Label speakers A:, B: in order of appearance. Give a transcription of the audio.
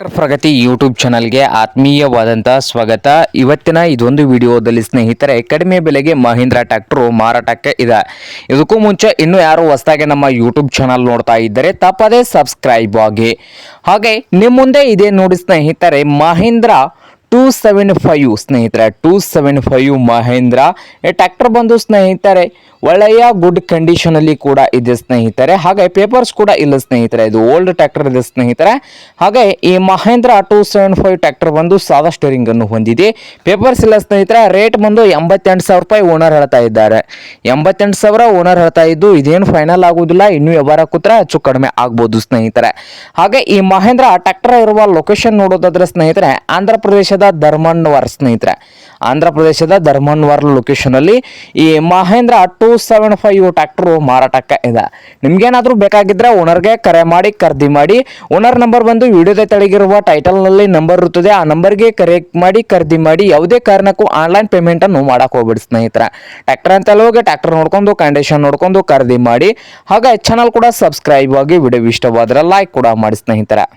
A: ಪ್ರಗತಿ YouTube ಚಾನಲ್ಗೆ ಆತ್ಮೀಯವಾದಂತಹ ಸ್ವಾಗತ. ಇವತ್ತಿನ ಇದೊಂದು ವಿಡಿಯೋದಲ್ಲಿ ಸ್ನೇಹಿತರೆ ಕಡಿಮೆ ಬೆಲೆಗೆ ಮಹೀಂದ್ರಾ ಟ್ರ್ಯಾಕ್ಟರ್ ಮಾರಾಟಕ್ಕೆ ಇದೆ. ಇದಕ್ಕೂ ಮುಂಚೆ ಇನ್ನೂ ಯಾರು ಹೊಸದಾಗಿ ನಮ್ಮ ಯೂಟ್ಯೂಬ್ ಚಾನಲ್ ನೋಡ್ತಾ ಇದ್ದರೆ ತಪ್ಪದೇ ಸಬ್ಸ್ಕ್ರೈಬ್ ಆಗಿ. ಹಾಗೆ ನಿಮ್ಮ ಮುಂದೆ ಇದೆ ನೋಡಿ ಸ್ನೇಹಿತರೆ ಮಹೀಂದ್ರಾ 275 ಸ್ನೇಹಿತರೆ 275 ಮಹೇಂದ್ರ ಟ್ರ್ಯಾಕ್ಟರ್ ಬಂದು ಸ್ನೇಹಿತರೆ ಒಳ್ಳೆಯ ಗುಡ್ ಕಂಡೀಷನ್ ಅಲ್ಲಿ ಕೂಡ ಇದೆ ಸ್ನೇಹಿತರೆ. ಹಾಗೆ ಪೇಪರ್ಸ್ ಕೂಡ ಇಲ್ಲ ಸ್ನೇಹಿತರೆ, ಇದು ಓಲ್ಡ್ ಟ್ರ್ಯಾಕ್ಟರ್ ಇದೆ ಸ್ನೇಹಿತರೆ. ಹಾಗೆ ಈ ಮಹೇಂದ್ರ 275 ಟ್ರ್ಯಾಕ್ಟರ್ ಬಂದು ಸಾದಾ ಸ್ಟೇರಿಂಗ್ ಅನ್ನು ಹೊಂದಿದೆ, ಪೇಪರ್ಸ್ ಇಲ್ಲ ಸ್ನೇಹಿತರೆ. ರೇಟ್ ಬಂದು 88,000 ರೂಪಾಯಿ ಓನರ್ ಹೇಳ್ತಾ ಇದ್ದಾರೆ. 88,000 ಓನರ್ ಹೇಳ್ತಾ ಇದ್ದು ಇದೇನು ಫೈನಲ್ ಆಗುದಿಲ್ಲ, ಇನ್ನು ವ್ಯವಹಾರ ಕೂತ್ರೆ ಹೆಚ್ಚು ಕಡಿಮೆ ಆಗ್ಬೋದು ಸ್ನೇಹಿತರೆ. ಹಾಗೆ ಈ ಮಹೇಂದ್ರ ಟ್ರ್ಯಾಕ್ಟರ್ ಇರುವ ಲೊಕೇಶನ್ ನೋಡೋದಾದ್ರೆ ಸ್ನೇಹಿತರೆ ಆಂಧ್ರ ಪ್ರದೇಶದ ಧರ್ಮನ್ವರ್ ಸ್ನೇಹಿತರೆ, ಆಂಧ್ರ ಪ್ರದೇಶದ ಧರ್ಮನ್ವರ್ ಲೊಕೇಶನ್ ಅಲ್ಲಿ ಈ ಮಹೇಂದ್ರ 275 ಟ್ರ್ಯಾಕ್ಟರ್ ಮಾರಾಟಕ್ಕೆ ಇದೆ. ನಿಮ್ಗೇನಾದ್ರೂ ಬೇಕಾಗಿದ್ರೆ ಓನರ್ಗೆ ಕರೆ ಮಾಡಿ ಖರೀದಿ ಮಾಡಿ. ಓನರ್ ನಂಬರ್ ಬಂದು ವಿಡಿಯೋದ ತೆಳಗಿರುವ ಟೈಟಲ್ ನಲ್ಲಿ ನಂಬರ್ ಇರುತ್ತದೆ, ಆ ನಂಬರ್ಗೆ ಕರೆ ಮಾಡಿ ಖರೀದಿ ಮಾಡಿ. ಯಾವುದೇ ಕಾರಣಕ್ಕೂ ಆನ್ಲೈನ್ ಪೇಮೆಂಟ್ ಅನ್ನು ಮಾಡಕ್ ಹೋಗ್ಬಿಡಿ ಸ್ನೇಹಿತರೆ. ಟ್ರ್ಯಾಕ್ಟರ್ ಅಂತ ಹೋಗಿ ಟ್ರ್ಯಾಕ್ಟರ್ ನೋಡ್ಕೊಂಡು ಕಂಡೀಷನ್ ನೋಡ್ಕೊಂಡು ಖರೀದಿ ಮಾಡಿ. ಹಾಗೆ ಚಾನಲ್ ಕೂಡ ಸಬ್ಸ್ಕ್ರೈಬ್ ಆಗಿ, ವಿಡಿಯೋ ಇಷ್ಟವಾದ್ರೆ ಲೈಕ್ ಕೂಡ ಮಾಡಿ ಸ್ನೇಹಿತರೆ.